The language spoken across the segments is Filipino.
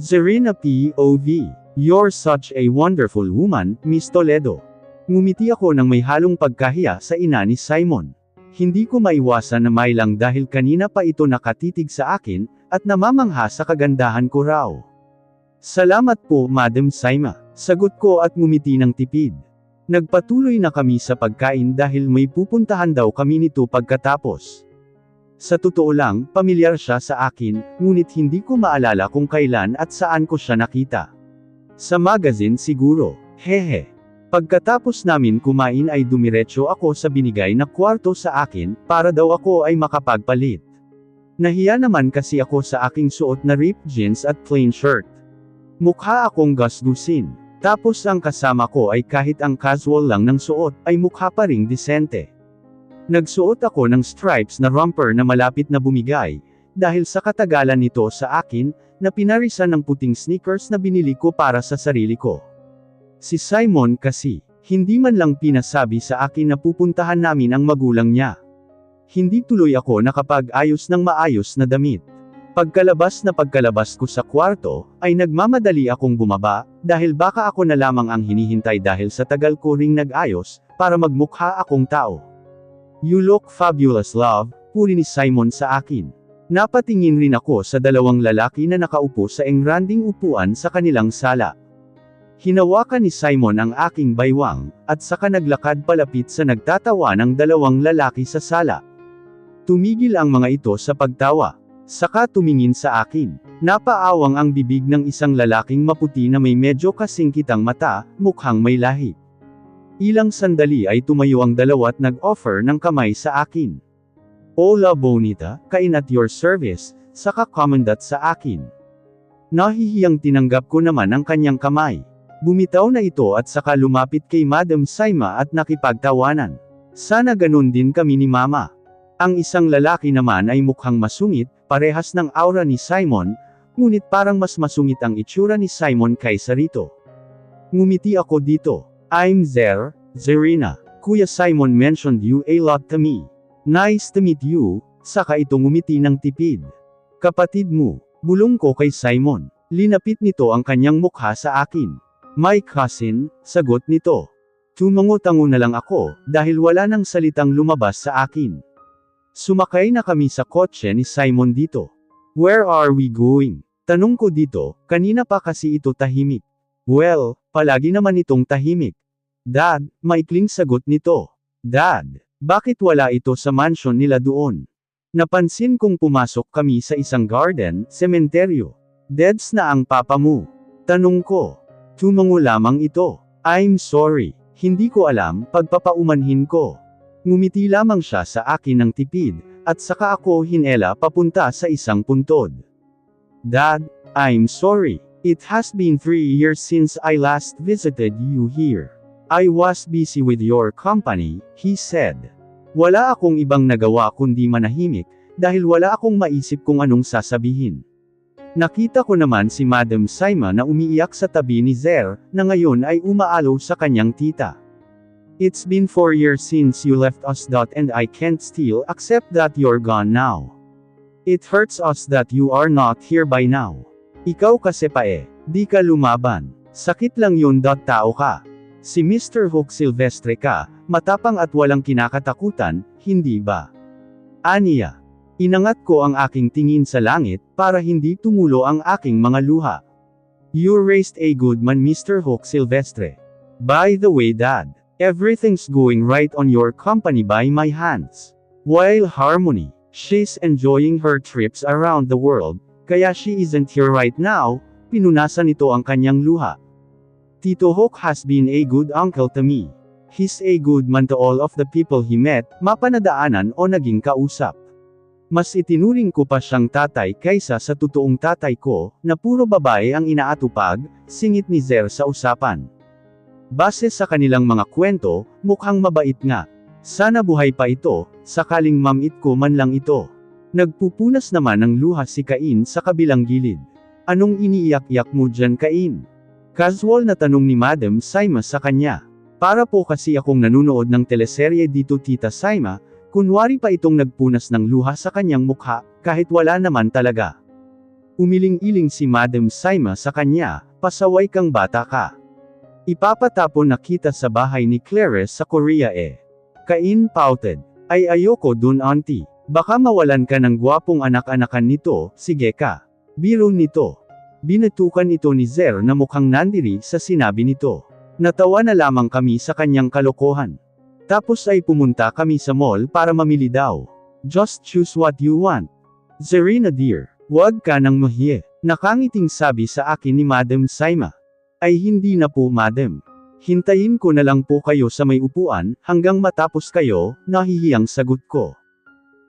Zerina POV. You're such a wonderful woman, Miss Toledo. Ngumiti ako nang may halong pagkahiya sa ina ni Simon. Hindi ko maiwasan na mailang dahil kanina pa ito nakatitig sa akin, at namamangha sa kagandahan ko raw. Salamat po, Madam Saima. Sagot ko at ngumiti ng tipid. Nagpatuloy na kami sa pagkain dahil may pupuntahan daw kami nito pagkatapos. Sa totoo lang, pamilyar siya sa akin, ngunit hindi ko maalala kung kailan at saan ko siya nakita. Sa magazine siguro, hehe. Pagkatapos namin kumain ay dumiretso ako sa binigay na kwarto sa akin, para daw ako ay makapagpalit. Nahiya naman kasi ako sa aking suot na ripped jeans at plain shirt. Mukha akong gasgusin. Tapos ang kasama ko ay kahit ang casual lang ng suot, ay mukha pa ring disente. Nagsuot ako ng stripes na romper na malapit na bumigay, dahil sa katagalan nito sa akin, na pinarisan ng puting sneakers na binili ko para sa sarili ko. Si Simon kasi, hindi man lang pinasabi sa akin na pupuntahan namin ang magulang niya. Hindi tuloy ako nakapag-ayos ng maayos na damit. Pagkalabas ko sa kwarto, ay nagmamadali akong bumaba, dahil baka ako na lamang ang hinihintay dahil sa tagal ko ring nag-ayos, para magmukha akong tao. You look fabulous, love, puri ni Simon sa akin. Napatingin rin ako sa dalawang lalaki na nakaupo sa engranding upuan sa kanilang sala. Hinawakan ni Simon ang aking baywang, at saka naglakad palapit sa nagtatawa ng dalawang lalaki sa sala. Tumigil ang mga ito sa pagtawa. Saka tumingin sa akin. Napaawang ang bibig ng isang lalaking maputi na may medyo kasingkitang mata, mukhang may lahi. Ilang sandali ay tumayo ang dalawa at nag-offer ng kamay sa akin. Hola bonita, kain at your service, saka komandat sa akin. Nahihiyang tinanggap ko naman ang kanyang kamay. Bumitaw na ito at saka lumapit kay Madam Saima at nakipagtawanan. Sana ganun din kami ni Mama. Ang isang lalaki naman ay mukhang masungit, parehas ng aura ni Simon, ngunit parang mas masungit ang itsura ni Simon kaysa rito. Ngumiti ako dito. I'm Zerina. Kuya Simon mentioned you a lot to me. Nice to meet you, saka ito ngumiti ng tipid. Kapatid mo, bulong ko kay Simon. Linapit nito ang kanyang mukha sa akin. My cousin, sagot nito. Tumango-tango na lang ako, dahil wala nang salitang lumabas sa akin. Sumakay na kami sa kotse ni Simon dito. Where are we going? Tanong ko dito, kanina pa kasi ito tahimik. Well, palagi naman itong tahimik. Dad, maikling sagot nito. Dad, bakit wala ito sa mansion nila doon? Napansin kong pumasok kami sa isang garden, sementeryo. Deads na ang papa mo. Tanong ko. Tumango lamang ito. I'm sorry, hindi ko alam, pagpapaumanhin ko. Ngumiti lamang siya sa akin ng tipid, at saka ako hinela papunta sa isang puntod. Dad, I'm sorry. It has been 3 years since I last visited you here. I was busy with your company, he said. Wala akong ibang nagawa kundi manahimik, dahil wala akong maisip kung anong sasabihin. Nakita ko naman si Madam Saima na umiiyak sa tabi ni Zer, na ngayon ay umaalaw sa kanyang tita. It's been 4 years since you left us, and I can't still accept that you're gone now. It hurts us that you are not here by now. Ikaw kasi di ka lumaban. Sakit lang yun, tao ka. Si Mr. Hook Silvestre ka, matapang at walang kinakatakutan, hindi ba? Aniya. Inangat ko ang aking tingin sa langit, para hindi tumulo ang aking mga luha. You raised a good man, Mr. Hook Silvestre. By the way, Dad, everything's going right on your company by my hands. While Harmony, she's enjoying her trips around the world, kaya she isn't here right now, pinunasan nito ang kanyang luha. Tito Hook has been a good uncle to me. He's a good man to all of the people he met, mapanadaanan o naging kausap. Mas itinuring ko pa siyang tatay kaysa sa totoong tatay ko, na puro babae ang inaatupag, singit ni Zer sa usapan. Base sa kanilang mga kwento, mukhang mabait nga. Sana buhay pa ito, sakaling mamit ko man lang ito. Nagpupunas naman ng luha si Cain sa kabilang gilid. Anong iniiyak-iyak mo dyan, Cain? Casual na tanong ni Madam Saima sa kanya. Para po kasi akong nanunood ng teleserye dito, Tita Saima, kunwari pa itong nagpunas ng luha sa kanyang mukha, kahit wala naman talaga. Umiling-iling si Madam Saima sa kanya, pasaway kang bata ka. Ipapatapon na kita sa bahay ni Clarice sa Korea eh. Cain pouted. Ay ayoko dun auntie. Baka mawalan ka ng gwapong anak-anakan nito, sige ka. Biro nito. Binatukan ito ni Zer na mukhang nandiri sa sinabi nito. Natawa na lamang kami sa kanyang kalokohan. Tapos ay pumunta kami sa mall para mamili daw. Just choose what you want. Zerina dear, wag ka nang mahiya. Nakangiting sabi sa akin ni Madam Saima. Ay hindi na po madam. Hintayin ko na lang po kayo sa may upuan, hanggang matapos kayo, nahihiyang sagot ko.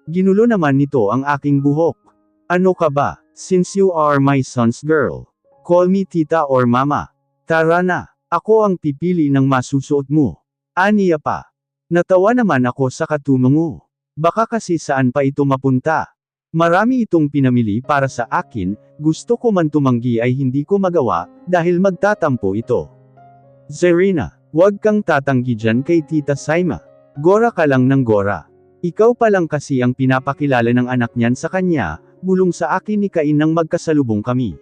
Ginulo naman nito ang aking buhok. Ano ka ba, since you are my son's girl? Call me tita or mama. Tara na, ako ang pipili ng masusuot mo. Aniya pa. Natawa naman ako sa katumango. Baka kasi saan pa ito mapunta. Marami itong pinamili para sa akin, gusto ko man tumanggi ay hindi ko magawa, dahil magtatampo ito. Zerina, wag kang tatanggi dyan kay Tita Saima. Gora ka lang ng gora. Ikaw pa lang kasi ang pinapakilala ng anak niyan sa kanya, bulong sa akin ni Cain nang magkasalubong kami.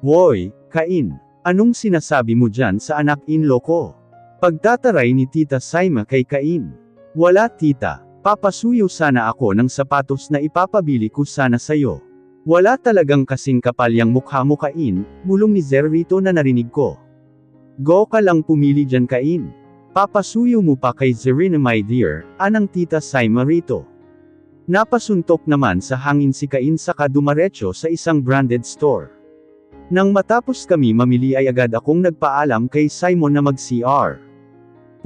Woy, Cain, anong sinasabi mo dyan sa anak-in-law ko? Pagtataray ni Tita Saima kay Cain. Wala tita. Papasuyo sana ako ng sapatos na ipapabili ko sana sayo. Wala talagang kasing kapal yang mukha mo Cain, bulong ni Zer rito na narinig ko. Go ka lang pumili dyan Cain. Papasuyo mo pa kay Zerina my dear, anang Tita Saima rito. Napasuntok naman sa hangin si Cain saka dumaretso sa isang branded store. Nang matapos kami mamili ay agad akong nagpaalam kay Simon na mag-CR.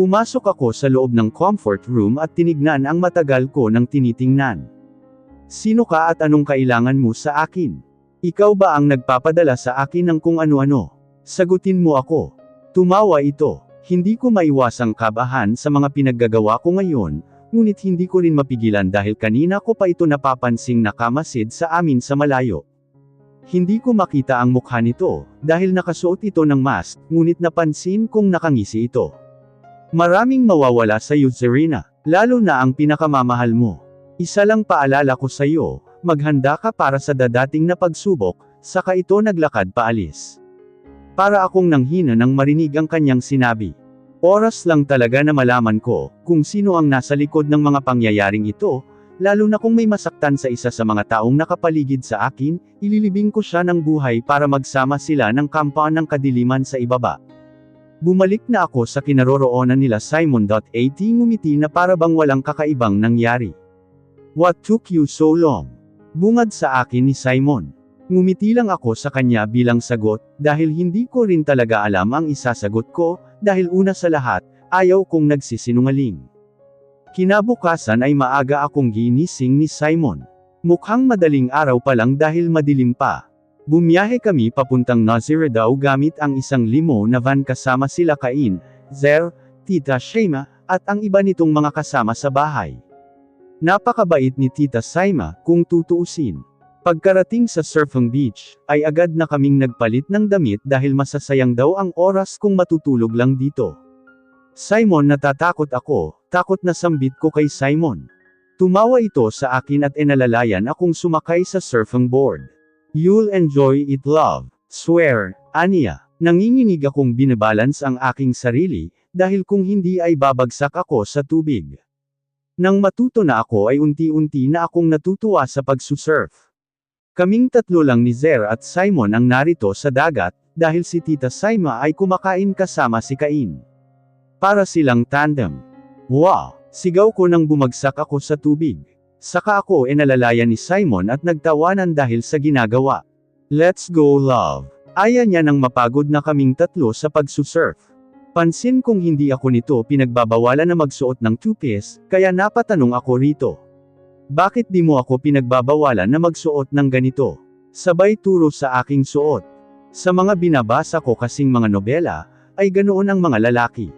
Pumasok ako sa loob ng comfort room at tinignan ang matagal ko nang tinitingnan. Sino ka at anong kailangan mo sa akin? Ikaw ba ang nagpapadala sa akin ng kung ano-ano? Sagutin mo ako. Tumawa ito. Hindi ko maiwasang kabahan sa mga pinaggagawa ko ngayon, ngunit hindi ko rin mapigilan dahil kanina ko pa ito napapansing nakamasid sa amin sa malayo. Hindi ko makita ang mukha nito, dahil nakasuot ito ng mask, ngunit napansin kong nakangisi ito. Maraming mawawala sa iyo Zerina, lalo na ang pinakamamahal mo. Isa lang paalala ko sa iyo, maghanda ka para sa dadating na pagsubok, saka ito naglakad paalis. Para akong nanghina nang marinig ang kanyang sinabi. Oras lang talaga na malaman ko, kung sino ang nasa likod ng mga pangyayaring ito, lalo na kung may masaktan sa isa sa mga taong nakapaligid sa akin, ililibing ko siya ng buhay para magsama sila ng kampan ng kadiliman sa ibaba. Bumalik na ako sa kinaroroonan nila Simon.at ngumiti na para bang walang kakaibang nangyari. What took you so long? Bungad sa akin ni Simon. Ngumiti lang ako sa kanya bilang sagot, dahil hindi ko rin talaga alam ang isasagot ko, dahil una sa lahat, ayaw kong nagsisinungaling. Kinabukasan ay maaga akong ginising ni Simon. Mukhang madaling araw pa lang dahil madilim pa. Bumiyahe kami papuntang Naziradao gamit ang isang limo na van kasama sila Cain, Zer, Tita Saima, at ang iba nitong mga kasama sa bahay. Napakabait ni Tita Saima, kung tutuusin. Pagkarating sa surfing beach, ay agad na kaming nagpalit ng damit dahil masasayang daw ang oras kung matutulog lang dito. Simon natatakot ako, takot na sambit ko kay Simon. Tumawa ito sa akin at inalalayan akong sumakay sa surfing board. You'll enjoy it love, swear, aniya. Nanginginig akong binabalance ang aking sarili, dahil kung hindi ay babagsak ako sa tubig. Nang matuto na ako ay unti-unti na akong natutuwa sa pagsusurf. Kaming tatlo lang ni Zer at Simon ang narito sa dagat, dahil si Tita Saima ay kumakain kasama si Cain. Para silang tandem. Wow! Sigaw ko nang bumagsak ako sa tubig. Saka ako inalalayan ni Simon at nagtawanan dahil sa ginagawa. Let's go love. Aya niya nang mapagod na kaming tatlo sa pagsusurf. Pansin kong hindi ako nito pinagbabawalan na magsuot ng two-piece, kaya napatanong ako rito. Bakit di mo ako pinagbabawalan na magsuot ng ganito? Sabay turo sa aking suot. Sa mga binabasa ko kasing mga nobela, ay ganoon ang mga lalaki.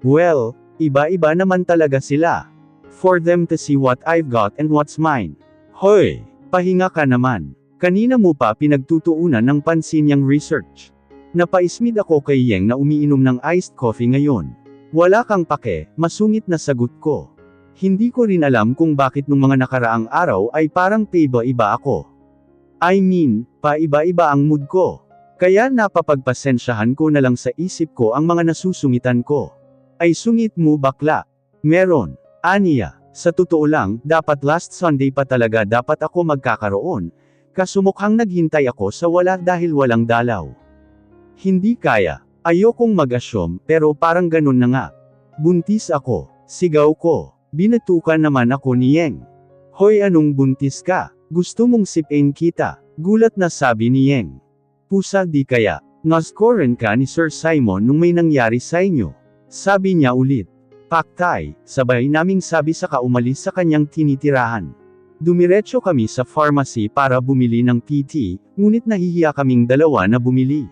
Well, iba-iba naman talaga sila. For them to see what I've got and what's mine. Hoy! Pahinga ka naman. Kanina mo pa pinagtutuunan ng pansin yang research. Napaismid ako kay Yeng na umiinom ng iced coffee ngayon. Wala kang pake, masungit na sagot ko. Hindi ko rin alam kung bakit nung mga nakaraang araw ay parang paiba-iba ako. I mean, paiba-iba ang mood ko. Kaya napapagpasensyahan ko na lang sa isip ko ang mga nasusungitan ko. Ay sungit mo bakla. Meron. Aniya. Sa totoo lang, dapat last Sunday pa talaga dapat ako magkakaroon. Kaso mukhang naghintay ako sa wala dahil walang dalaw. Hindi kaya. Ayokong mag-assume pero parang ganun na nga. Buntis ako. Sigaw ko. Binatukan naman ako ni Yeng. Hoy, anong buntis ka? Gusto mong sipin kita? Gulat na sabi ni Yeng. Pusa di kaya. Naskoren ka ni Sir Simon nung may nangyari sa inyo. Sabi niya ulit. Paktay, sabay naming sabi saka umalis sa kanyang tinitirahan. Dumiretso kami sa pharmacy para bumili ng PT, ngunit nahihiya kaming dalawa na bumili.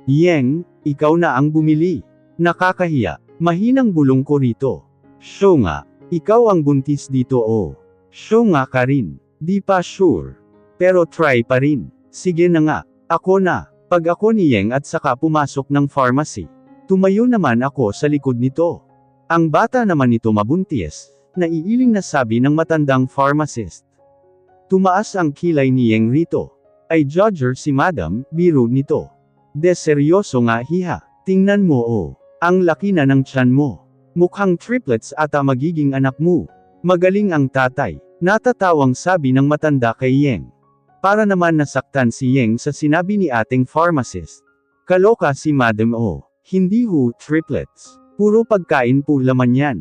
Yeng, ikaw na ang bumili. Nakakahiya, mahinang bulong ko rito. Show nga, ikaw ang buntis dito oh. Show nga ka rin, di pa sure. Pero try pa rin. Sige na nga, ako na. Pag ako ni Yeng at saka pumasok ng pharmacy. Tumayo naman ako sa likod nito. Ang bata naman nito mabuntis, naiiling na sabi ng matandang pharmacist. Tumaas ang kilay ni Yeng rito. Ay judger si Madam, biro nito. De seryoso nga hiha, tingnan mo oh, ang laki na ng tiyan mo. Mukhang triplets ata magiging anak mo. Magaling ang tatay, natatawang sabi ng matanda kay Yeng. Para naman nasaktan si Yeng sa sinabi ni ating pharmacist. Kaloka si Madam oh, hindi ho triplets. Puro pagkain po laman yan.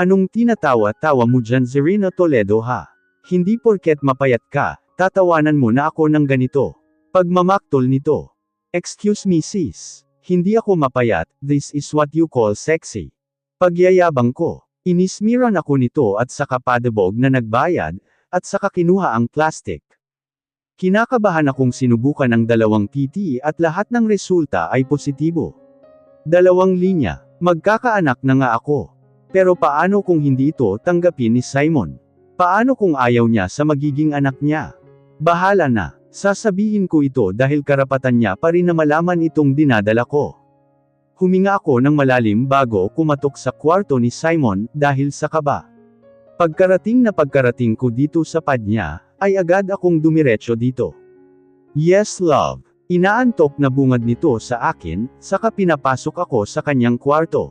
Anong tinatawa-tawa mo dyan Zerina Toledo ha? Hindi porket mapayat ka, tatawanan mo na ako ng ganito. Pagmamaktol nito. Excuse me sis. Hindi ako mapayat, this is what you call sexy. Pagyayabang ko. Inismiran ako nito at saka padabog na nagbayad, at saka kinuha ang plastic. Kinakabahan akong sinubukan ang dalawang PT at lahat ng resulta ay positibo. 2 linya. Magkakaanak na nga ako. Pero paano kung hindi ito tanggapin ni Simon? Paano kung ayaw niya sa magiging anak niya? Bahala na. Sasabihin ko ito dahil karapatan niya pa rin na malaman itong dinadala ko. Huminga ako ng malalim bago kumatok sa kwarto ni Simon dahil sa kaba. Pagkarating ko dito sa pad niya, ay agad akong dumiretso dito. Yes love. Inaantok na bungad nito sa akin, saka pinapasok ako sa kanyang kwarto.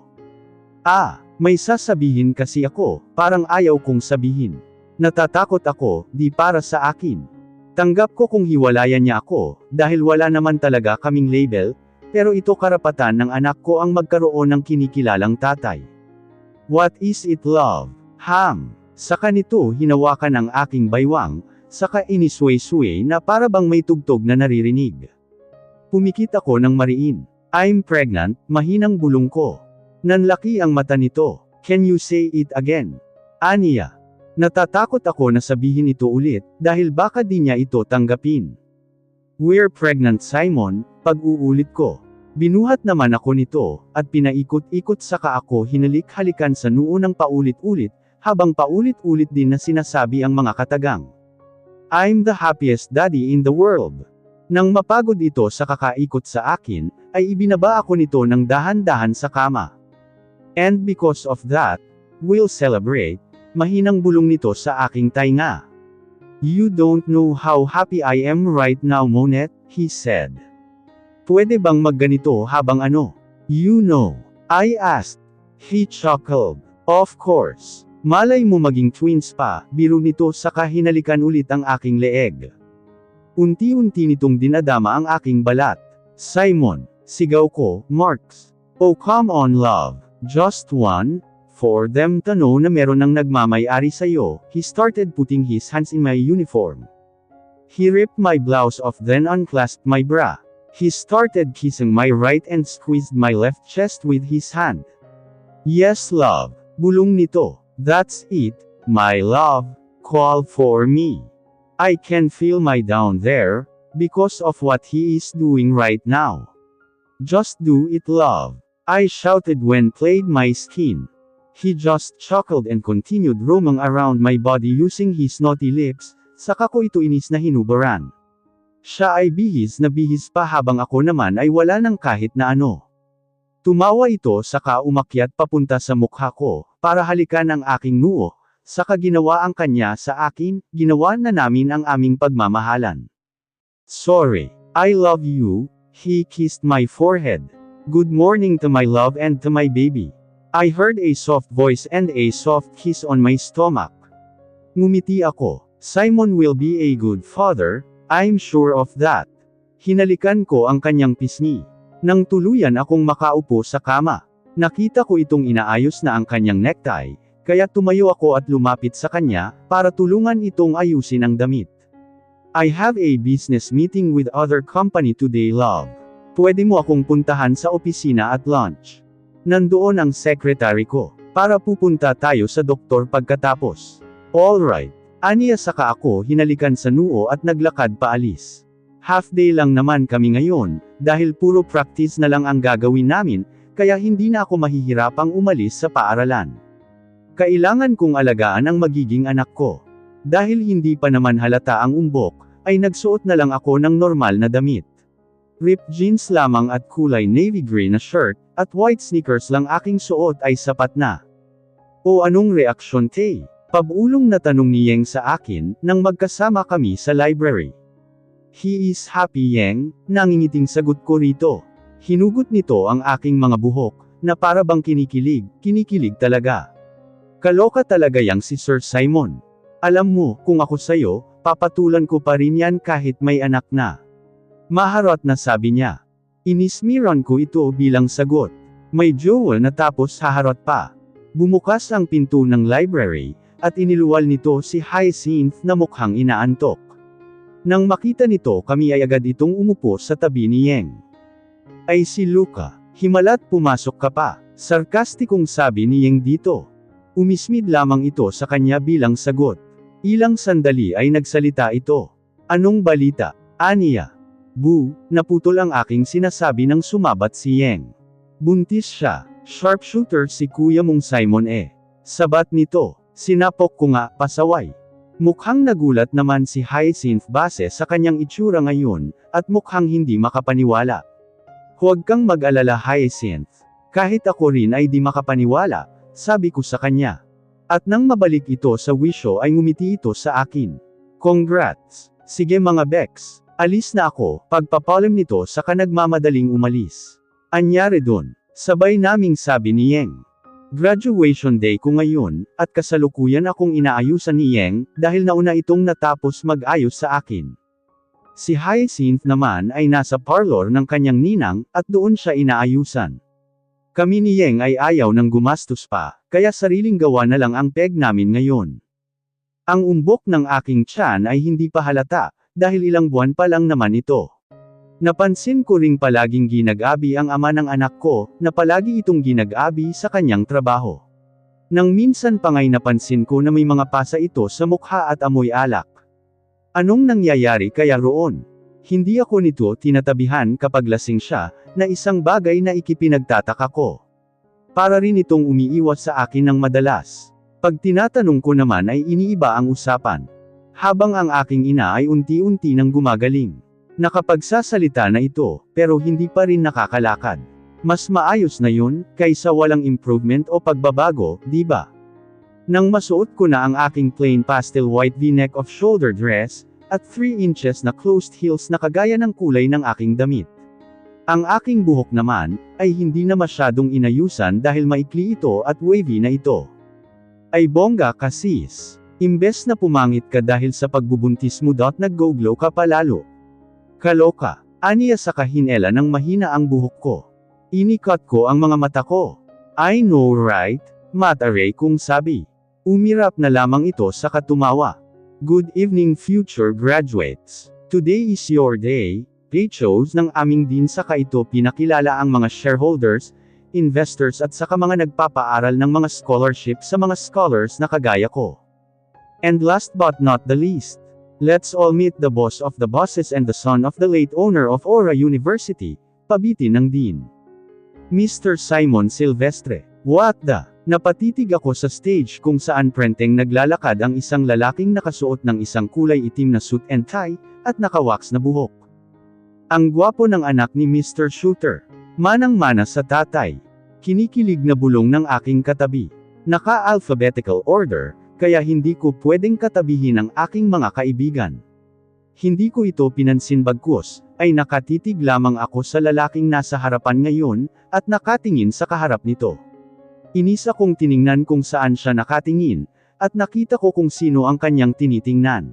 May sasabihin kasi ako, parang ayaw kong sabihin. Natatakot ako, di para sa akin. Tanggap ko kung hiwalayan niya ako, dahil wala naman talaga kaming label, pero ito karapatan ng anak ko ang magkaroon ng kinikilalang tatay. What is it love? Saka nito hinawakan ang aking baywang, saka inisway-sway na para bang may tugtog na naririnig. Pumikit ako ng mariin. I'm pregnant, mahinang bulong ko. Nanlaki ang mata nito. Can you say it again? Aniya. Natatakot ako na sabihin ito ulit, dahil baka di niya ito tanggapin. We're pregnant Simon, pag-uulit ko. Binuhat naman ako nito, at pinaikot-ikot saka ako hinalik-halikan sa noo ng paulit-ulit, habang paulit-ulit din na sinasabi ang mga katagang. I'm the happiest daddy in the world. Nang mapagod ito sa kakaikot sa akin, ay ibinaba ako nito ng dahan-dahan sa kama. And because of that, we'll celebrate, mahinang bulong nito sa aking tainga. You don't know how happy I am right now Monet, he said. Pwede bang magganito habang ano? You know, I asked. He chuckled. Of course. Malay mo maging twins pa, biro nito saka hinalikan ulit ang aking leeg. Unti-unti nitong dinadama ang aking balat. Simon, sigaw ko, Marks. Oh come on love, just one, for them to know na meron nang nagmamay-ari sa'yo. He started putting his hands in my uniform. He ripped my blouse off then unclasped my bra. He started kissing my right and squeezed my left chest with his hand. Yes love, bulong nito. That's it, my love, call for me. I can feel my down there, because of what he is doing right now. Just do it love. I shouted when played my skin. He just chuckled and continued roaming around my body using his naughty lips, saka ko ito inis na hinubaran. Siya ay bihis na bihis pa habang ako naman ay wala ng kahit na ano. Tumawa ito saka umakyat papunta sa mukha ko, para halikan ang aking noo, saka ginawa ang kanya sa akin, ginawa na namin ang aming pagmamahalan. Sorry. I love you. He kissed my forehead. Good morning to my love and to my baby. I heard a soft voice and a soft kiss on my stomach. Ngumiti ako. Simon will be a good father, I'm sure of that. Hinalikan ko ang kanyang pisngi. Nang tuluyan akong makaupo sa kama. Nakita ko itong inaayos na ang kanyang necktie, kaya tumayo ako at lumapit sa kanya, para tulungan itong ayusin ang damit. I have a business meeting with other company today, love. Pwede mo akong puntahan sa opisina at lunch. Nandoon ang secretary ko, para pupunta tayo sa doktor pagkatapos. Alright. Aniya saka ako hinalikan sa noo at naglakad paalis. Half day lang naman kami ngayon, dahil puro practice na lang ang gagawin namin, kaya hindi na ako mahihirapang umalis sa paaralan. Kailangan kong alagaan ang magiging anak ko. Dahil hindi pa naman halata ang umbok, ay nagsuot na lang ako ng normal na damit. Ripped jeans lamang at kulay navy green na shirt, at white sneakers lang aking suot ay sapat na. O anong reaksyon, Tay? Pabulong na tanong ni Yeng sa akin, nang magkasama kami sa library. He is happy, Yeng, nangingiting sagot ko rito. Hinugot nito ang aking mga buhok, na para bang kinikilig talaga. Kaloka talaga yang si Sir Simon. Alam mo, kung ako sayo, papatulan ko pa rin yan kahit may anak na. Maharot na sabi niya. Inismiran ko ito bilang sagot. May jowl na tapos haharot pa. Bumukas ang pinto ng library, at iniluwal nito si Hyacinth na mukhang inaantok. Nang makita nito kami ay agad itong umupo sa tabi ni Yeng. Ay si Luca, himalat pumasok ka pa, sarkastikong sabi ni Yeng dito. Umismid lamang ito sa kanya bilang sagot. Ilang sandali ay nagsalita ito. Anong balita? Aniya. Bu, naputol ang aking sinasabi nang sumabat si Yeng. Buntis siya, sharpshooter si kuya mong Simon eh. Sabat nito, sinapok ko nga, pasaway. Mukhang nagulat naman si Hyacinth base sa kanyang itsura ngayon, at mukhang hindi makapaniwala. Huwag kang mag-alala, Hyacinth. Kahit ako rin ay di makapaniwala, sabi ko sa kanya. At nang mabalik ito sa wisyo ay ngumiti ito sa akin. Congrats! Sige mga Bex, alis na ako, pagpapalim nito sa nagmamadaling umalis. Anyari dun, sabay naming sabi ni Yeng. Graduation day ko ngayon, at kasalukuyan akong inaayusan ni Yeng, dahil nauna itong natapos mag-ayos sa akin. Si Hyacinth naman ay nasa parlor ng kanyang ninang, at doon siya inaayusan. Kami ni Yeng ay ayaw ng gumastos pa, kaya sariling gawa na lang ang peg namin ngayon. Ang umbok ng aking tiyan ay hindi pa halata, dahil ilang buwan pa lang naman ito. Napansin ko ring palaging ginag-abi ang ama ng anak ko, na palagi itong ginag-abi sa kanyang trabaho. Nang minsan pa nga'y napansin ko na may mga pasa ito sa mukha at amoy alak. Anong nangyayari kaya roon? Hindi ako nito tinatabihan kapag lasing siya, na isang bagay na ikipinagtataka ko. Para rin itong umiiwas sa akin ng madalas. Pag tinatanong ko naman ay iniiba ang usapan. Habang ang aking ina ay unti-unti nang gumagaling. Nakapagsasalita na ito, pero hindi pa rin nakakalakad. Mas maayos na yun, kaysa walang improvement o pagbabago, di ba? Nang masuot ko na ang aking plain pastel white v-neck off-shoulder dress, at 3 inches na closed heels na kagaya ng kulay ng aking damit. Ang aking buhok naman, ay hindi na masyadong inayusan dahil maikli ito at wavy na ito. Ay bongga ka sis. Imbes na pumangit ka dahil sa pagbubuntis mo nag-go-glow ka palalo. Kaloka. Aniya sa kahinela nang mahina ang buhok ko. Inikot ko ang mga mata ko. I know right? Mataray kong sabi. Umirap na lamang ito sa katumawa. Good evening future graduates. Today is your day. Ratios ng aming din saka ito pinakilala ang mga shareholders, investors at saka mga nagpapaaral ng mga scholarship sa mga scholars na kagaya ko. And last but not the least, let's all meet the boss of the bosses and the son of the late owner of Aura University, pabitin ng dean. Mr. Simon Silvestre. What the? Napatitig ako sa stage kung saan prenteng naglalakad ang isang lalaking nakasuot ng isang kulay itim na suit and tie, at nakawax na buhok. Ang gwapo ng anak ni Mr. Shooter. Manang-mana sa tatay. Kinikilig na bulong ng aking katabi. Naka-alphabetical order, kaya hindi ko pwedeng katabihin ang aking mga kaibigan. Hindi ko ito pinansin bagkus, ay nakatitig lamang ako sa lalaking nasa harapan ngayon, at nakatingin sa kaharap nito. Inis akong tiningnan kung saan siya nakatingin, at nakita ko kung sino ang kanyang tinitingnan.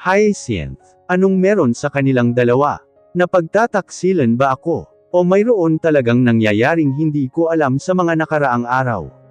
Hyacinth, anong meron sa kanilang dalawa? Napagtataksilan ba ako? O mayroon talagang nangyayaring hindi ko alam sa mga nakaraang araw?